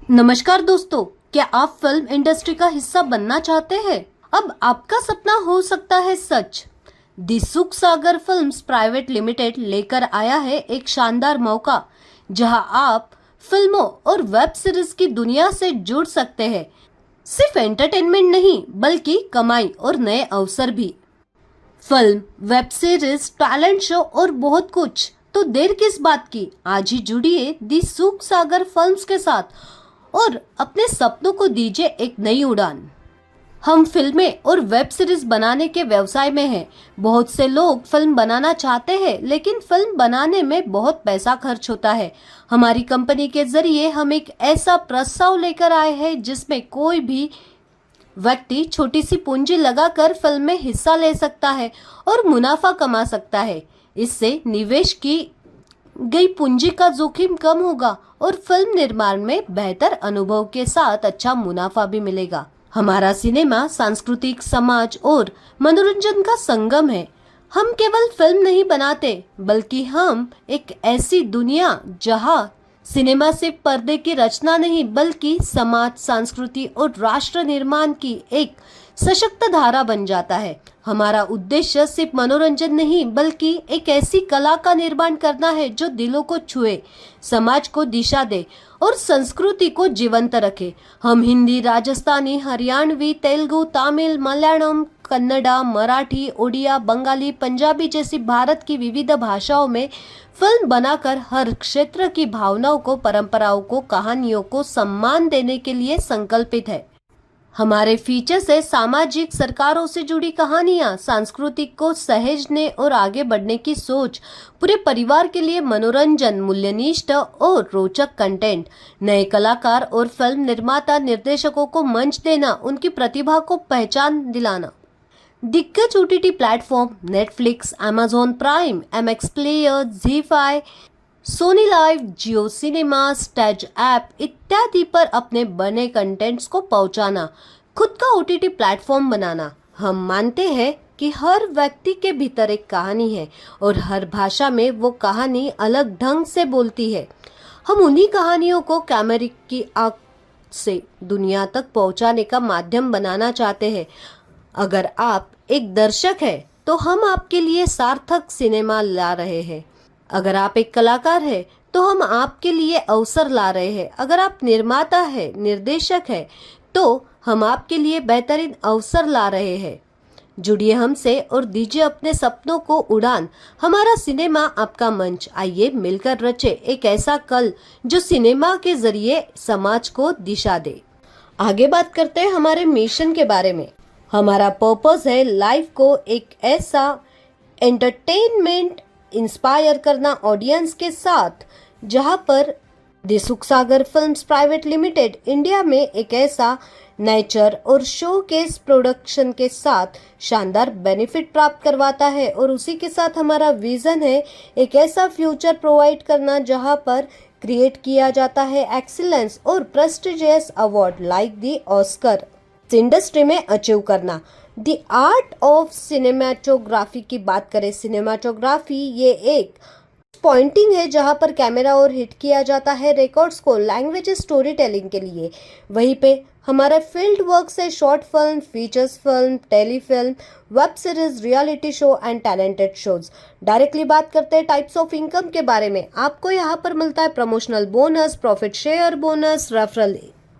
नमस्कार दोस्तों, क्या आप फिल्म इंडस्ट्री का हिस्सा बनना चाहते हैं? अब आपका सपना हो सकता है सच। दी सुख सागर फिल्म्स प्राइवेट लिमिटेड लेकर आया है एक शानदार मौका, जहां आप फिल्मों और वेब सीरीज की दुनिया से जुड़ सकते हैं। सिर्फ एंटरटेनमेंट नहीं, बल्कि कमाई और नए अवसर भी। Film, web series, talent show और बहुत कुछ। तो देर किस बात की, आज ही जुड़िए दी सुख सागर फिल्म्स के साथ और अपने सपनों को दीजिए एक नई उड़ान। हम फिल्में और वेब सीरीज बनाने के व्यवसाय में हैं। बहुत से लोग फिल्म बनाना चाहते हैं, लेकिन फिल्म बनाने में बहुत पैसा खर्च होता है। हमारी कंपनी के जरिए हम एक ऐसा प्रस्ताव लेकर आए हैं जिसमें कोई भी व्यक्ति छोटी सी पूंजी लगाकर फिल्म में हिस्सा ले सकता है और मुनाफा कमा सकता है। इससे निवेश की गई पूंजी का जोखिम कम होगा और फिल्म निर्माण में बेहतर अनुभव के साथ अच्छा मुनाफा भी मिलेगा। हमारा सिनेमा सांस्कृतिक, समाज और मनोरंजन का संगम है। हम केवल फिल्म नहीं बनाते, बल्कि हम एक ऐसी दुनिया जहां सिनेमा सिर्फ पर्दे की रचना नहीं, बल्कि समाज, संस्कृति और राष्ट्र निर्माण की एक सशक्त धारा बन जाता है। हमारा उद्देश्य सिर्फ मनोरंजन नहीं, बल्कि एक ऐसी कला का निर्माण करना है जो दिलों को छुए, समाज को दिशा दे और संस्कृति को जीवंत रखे। हम हिंदी, राजस्थानी, हरियाणवी, तेलुगु, तमिल, मलयालम, कन्नड़ा, मराठी, ओडिया, बंगाली, पंजाबी जैसी भारत की विविध भाषाओं में फिल्म बनाकर हर क्षेत्र की भावनाओं को, परंपराओं को, कहानियों को सम्मान देने के लिए संकल्पित है। हमारे फीचर से सामाजिक, सरकारों से जुड़ी कहानियां, सांस्कृतिक को सहेजने और आगे बढ़ने की सोच, पूरे परिवार के लिए मनोरंजन, मूल्यनिष्ठ और रोचक कंटेंट, नए कलाकार और फिल्म निर्माता, निर्देशकों को मंच देना, उनकी प्रतिभा को पहचान दिलाना। दिग्गज OTT platform Netflix, Amazon Prime, MX Player, ZEE5, Sony Liv, Jio Cinema, Stage app इत्यादि पर अपने बने कंटेंट्स को पहुंचाना, खुद का ओटीटी प्लेटफॉर्म बनाना। हम मानते हैं कि हर व्यक्ति के भीतर एक कहानी है और हर भाषा में वो कहानी अलग ढंग से बोलती है। हम उन्हीं कहानियों को कैमरे की आंख से दुनिया तक पहुंचाने का माध्यम बनाना चाहते हैं। अगर आप एक दर्शक हैं, तो हम आपके लिए सार्थक सिनेमा ला रहे हैं। अगर आप एक कलाकार हैं, तो हम आपके लिए अवसर ला रहे हैं। अगर आप निर्माता हैं, निर्देशक हैं, तो हम आपके लिए बेहतरीन अवसर ला रहे हैं। जुड़िए हमसे और दीजिए अपने सपनों को उड़ान। हमारा सिनेमा आपका मंच। आइए मिलकर रचे एक ऐसा कल जो सिनेमा के जरिए समाज को दिशा दे। आगे बात करते हैं हमारे मिशन के बारे में। हमारा पर्पस है लाइफ को एक ऐसा एंटरटेनमेंट इंस्पायर करना ऑडियंस के साथ, जहां पर दी सुख सागर फिल्म्स प्राइवेट लिमिटेड इंडिया में एक ऐसा नेचर और शोकेस प्रोडक्शन के साथ शानदार बेनिफिट प्राप्त करवाता है। और उसी के साथ हमारा विजन है एक ऐसा फ्यूचर प्रोवाइड करना जहां पर क्रिएट किया जाता है एक्सीलेंस और prestigious award like the Oscar industry में अचीव करना। द आर्ट ऑफ सिनेमाटोग्राफी की बात करें, सिनेमाटोग्राफी ये एक पॉइंटिंग है जहां पर कैमरा और हिट किया जाता है रिकॉर्ड्स को लैंग्वेज स्टोरी टेलिंग के लिए। वहीं पे हमारा फील्ड वर्क है short film, features film, telefilm, web series, reality show and talented shows. Directly बात करते हैं टाइप्स ऑफ इनकम के बारे में। आपको यहाँ पर मिलता है promotional bonus, profit share bonus, referral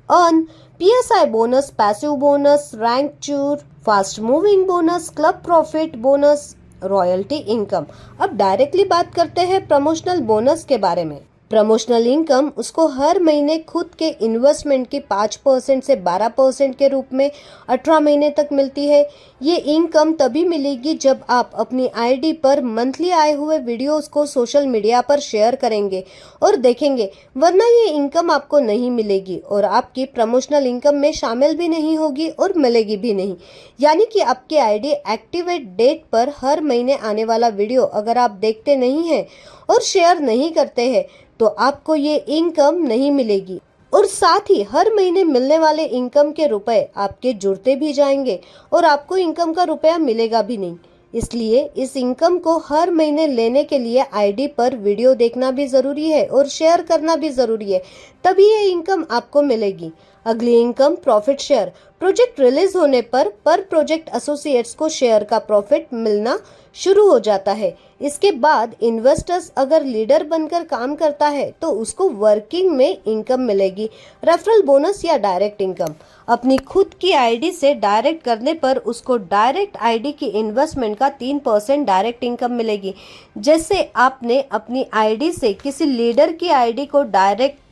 earn, PSI bonus, passive bonus, rank चूर, fast moving bonus, club profit bonus, royalty income. अब डायरेक्टली बात करते हैं प्रमोशनल बोनस के बारे में। प्रमोशनल इनकम उसको हर महीने खुद के इन्वेस्टमेंट की 5% से 12% के रूप में 18 महीने तक मिलती है। ये इनकम तभी मिलेगी जब आप अपनी आईडी पर मंथली आए हुए वीडियोस को सोशल मीडिया पर शेयर करेंगे और देखेंगे, वरना ये इनकम आपको नहीं मिलेगी और आपकी प्रमोशनल इनकम में शामिल भी नहीं होगी और मिलेगी भी नहीं। यानी कि आपकी आईडी एक्टिवेट डेट पर हर महीने आने वाला वीडियो अगर आप देखते नहीं हैं और शेयर नहीं करते हैं, तो आपको ये इनकम नहीं मिलेगी और साथ ही हर महीने मिलने वाले इनकम के रुपए आपके जुड़ते भी जाएंगे और आपको इनकम का रुपया मिलेगा भी नहीं। इसलिए इस इनकम को हर महीने लेने के लिए आईडी पर वीडियो देखना भी जरूरी है और शेयर करना भी जरूरी है, तभी ये इनकम आपको मिलेगी। अगली income profit share. Project release होने पर प्रोजेक्ट एसोसिएट्स को शेयर का प्रॉफिट मिलना शुरू हो जाता है। इसके बाद इन्वेस्टर्स अगर लीडर बनकर काम करता है तो उसको वर्किंग में इनकम मिलेगी, रेफरल बोनस या डायरेक्ट इनकम। अपनी खुद की आईडी से डायरेक्ट करने पर उसको डायरेक्ट आईडी की इन्वेस्टमेंट का 3% डायरेक्ट इनकम मिलेगी। जैसे आपने अपनी आईडी से किसी लीडर की आईडी को डायरेक्ट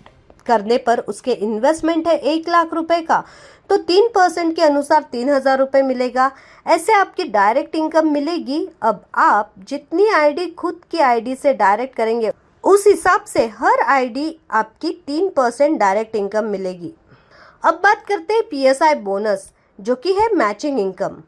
करने पर उसके इन्वेस्टमेंट है 1 लाख रुपए का, तो 3% के अनुसार 3,000 रुपए मिलेगा। ऐसे आपकी डायरेक्ट इनकम मिलेगी। अब आप जितनी आईडी खुद की आईडी से डायरेक्ट करेंगे उस हिसाब से हर आईडी आपकी 3% डायरेक्ट इनकम मिलेगी। अब बात करते हैं पीएसआई बोनस, जो कि है मैचिंग इनकम।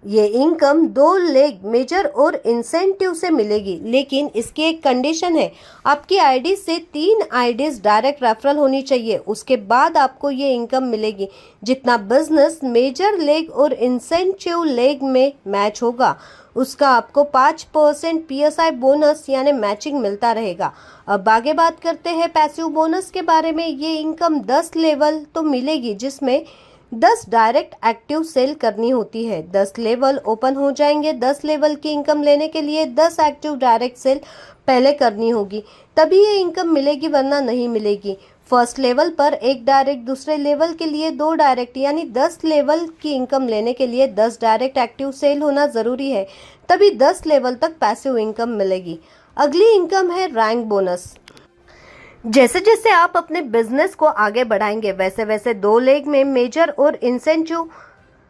ये इनकम 2 लेग मेजर और इंसेंटिव से मिलेगी, लेकिन इसकी एक कंडीशन है, आपकी आईडी से 3 आईडीज डायरेक्ट रेफरल होनी चाहिए, उसके बाद आपको ये इनकम मिलेगी। जितना बिजनेस मेजर लेग और इंसेंटिव लेग में मैच होगा उसका आपको 5% पीएसआई बोनस यानी मैचिंग मिलता रहेगा। अब आगे बात करते हैं पैसिव बोनस के बारे में। ये इनकम 10 लेवल तो मिलेगी, जिसमें 10 डायरेक्ट एक्टिव सेल करनी होती है। 10 लेवल ओपन हो जाएंगे। 10 लेवल की इनकम लेने के लिए 10 एक्टिव डायरेक्ट सेल पहले करनी होगी, तभी ये इनकम मिलेगी, वरना नहीं मिलेगी। फर्स्ट लेवल पर 1 डायरेक्ट, दूसरे लेवल के लिए 2 डायरेक्ट, यानी 10 लेवल की इनकम लेने के लिए 10 डायरेक्ट एक्टिव सेल होना जरूरी है, तभी 10 लेवल तक पैसिव इनकम मिलेगी। अगली इनकम है रैंक बोनस। जैसे जैसे आप अपने बिजनेस को आगे बढ़ाएंगे वैसे वैसे 2 लेग में मेजर और इंसेंटिव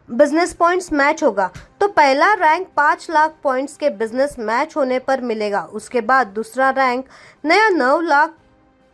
बिजनेस पॉइंट्स मैच होगा। तो पहला रैंक 5 लाख पॉइंट्स के बिजनेस मैच होने पर मिलेगा। उसके बाद दूसरा रैंक नया 9 लाख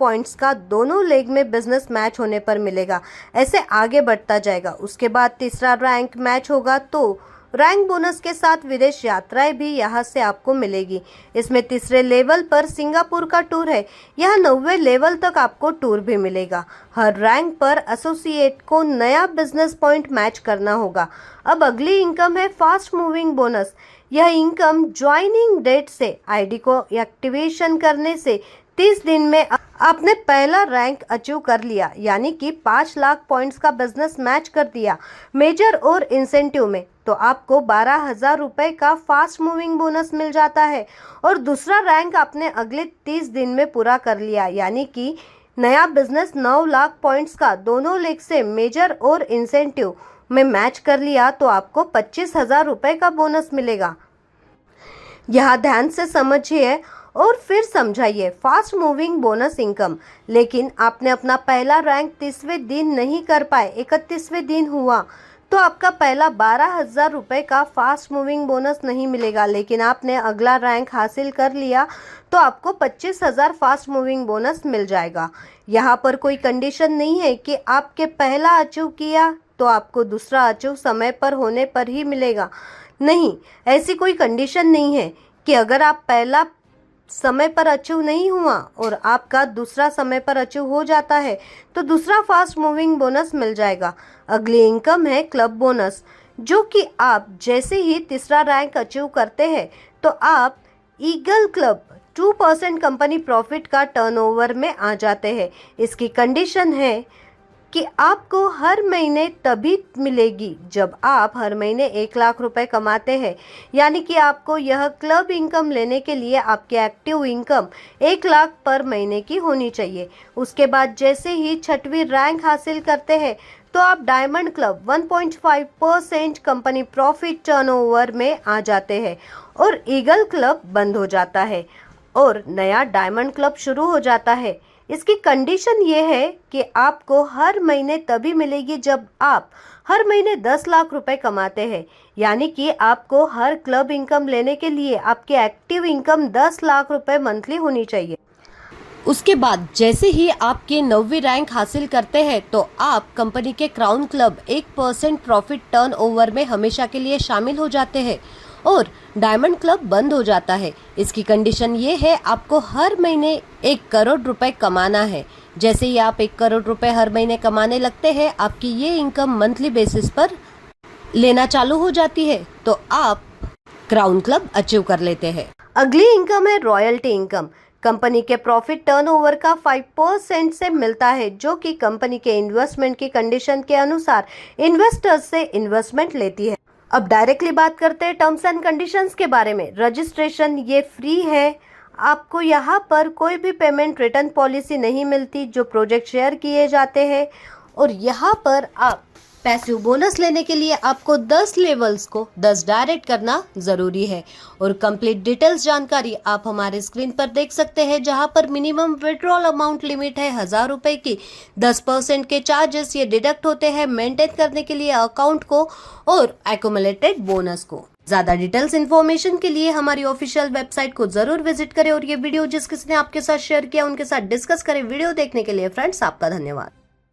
पॉइंट्स का दोनों लेग में बिजनेस मैच होने पर मिलेगा। ऐसे आगे बढ़ता जाएगा। उसके बाद तीसरा रैंक मैच होगा तो रैंक बोनस के साथ विदेश यात्राएं भी यहाँ से आपको मिलेगी। इसमें तीसरे लेवल पर सिंगापुर का टूर है। यहाँ 90 लेवल तक आपको टूर भी मिलेगा। हर रैंक पर एसोसिएट को नया बिजनेस पॉइंट मैच करना होगा। अब अगली इनकम है फास्ट मूविंग बोनस। यह इनकम ज्वाइनिंग डेट से आईडी को एक्टिवेशन करने से 30 दिन में आपने पहला रैंक अचीव कर लिया, यानी कि 5 लाख पॉइंट्स का बिजनेस मैच कर दिया मेजर और इंसेंटिव में, तो आपको 12,000 रुपए का फास्ट मूविंग बोनस मिल जाता है। और दूसरा रैंक आपने अगले 30 दिन में पूरा कर लिया, यानी कि नया बिजनेस 9 लाख पॉइंट्स का दोनों लेग से मेजर और इंसेंटिव में मैच कर लिया, तो आपको 25,000 रुपए का बोनस मिलेगा। यहाँ ध्यान से समझिए और फिर समझाइए। फास्ट मूविंग बोनस इनकम, लेकिन आपने अपना पहला रैंक 30वें दिन नहीं कर पाए, 31वें दिन हुआ, तो आपका पहला 12,000 रुपए का फास्ट मूविंग बोनस नहीं मिलेगा। लेकिन आपने अगला रैंक हासिल कर लिया तो आपको 25,000 फास्ट मूविंग बोनस मिल जाएगा। यहाँ पर कोई कंडीशन नहीं है कि आपके पहला अचीव किया तो आपको दूसरा अचीव समय पर होने पर ही मिलेगा। नहीं, ऐसी कोई कंडीशन नहीं है कि अगर आप पहला समय पर अचीव नहीं हुआ और आपका दूसरा समय पर अचीव हो जाता है तो दूसरा फास्ट मूविंग बोनस मिल जाएगा। अगली इनकम है क्लब बोनस, जो कि आप जैसे ही तीसरा रैंक अचीव करते हैं तो आप ईगल क्लब 2% कंपनी प्रॉफिट का टर्नओवर में आ जाते हैं। इसकी कंडीशन है कि आपको हर महीने तभी मिलेगी जब आप हर महीने 1 लाख रुपए कमाते हैं, यानी कि आपको यह क्लब इनकम लेने के लिए आपकी एक्टिव इनकम 1 लाख पर महीने की होनी चाहिए। उसके बाद जैसे ही 6वीं रैंक हासिल करते हैं तो आप diamond club 1.5% company profit turnover में आ जाते हैं और ईगल क्लब बंद हो जाता है और नया डायमंड क्लब शुरू हो जाता है। इसकी कंडीशन ये है कि आपको हर महीने तभी मिलेगी जब आप हर महीने 10 लाख रुपए कमाते हैं, यानी कि आपको हर क्लब इनकम लेने के लिए आपकी एक्टिव इनकम 10 लाख रुपए मंथली होनी चाहिए। उसके बाद जैसे ही आपके 9वीं रैंक हासिल करते हैं तो आप कंपनी के क्राउन क्लब 1% प्रॉफिट टर्नओवर में हमेशा के लिए शामिल हो जाते हैं और डायमंड क्लब बंद हो जाता है। इसकी कंडीशन ये है, आपको हर महीने 1 करोड़ रुपए कमाना है। जैसे ही आप 1 करोड़ रुपए हर महीने कमाने लगते हैं, आपकी ये इनकम मंथली बेसिस पर लेना चालू हो जाती है, तो आप क्राउन क्लब अचीव कर लेते हैं। अगली इनकम है रॉयल्टी इनकम। कंपनी के प्रॉफिट टर्नओवर का 5% से मिलता है, जो कि कंपनी के इन्वेस्टमेंट की कंडीशन के अनुसार इन्वेस्टर्स से इन्वेस्टमेंट लेती है। अब डायरेक्टली बात करते हैं टर्म्स एंड कंडीशंस के बारे में। रजिस्ट्रेशन ये फ्री है, आपको यहाँ पर कोई भी पेमेंट रिटर्न पॉलिसी नहीं मिलती जो प्रोजेक्ट शेयर किए जाते हैं। और यहाँ पर आप पैसिव बोनस लेने के लिए आपको 10 लेवल्स को 10 डायरेक्ट करना जरूरी है। और कंप्लीट डिटेल्स जानकारी आप हमारे स्क्रीन पर देख सकते हैं, जहां पर मिनिमम विड्रॉल अमाउंट लिमिट है 1000 रुपए की। 10% के चार्जेस ये डिडक्ट होते हैं मेंटेन करने के लिए अकाउंट को और एक्यूमुलेटेड बोनस को। ज्यादा डिटेल्स इन्फॉर्मेशन के लिए हमारी ऑफिशियल वेबसाइट को जरूर विजिट करें और ये वीडियो जिस किसी ने आपके साथ शेयर किया उनके साथ डिस्कस करें। वीडियो देखने के लिए फ्रेंड्स आपका धन्यवाद।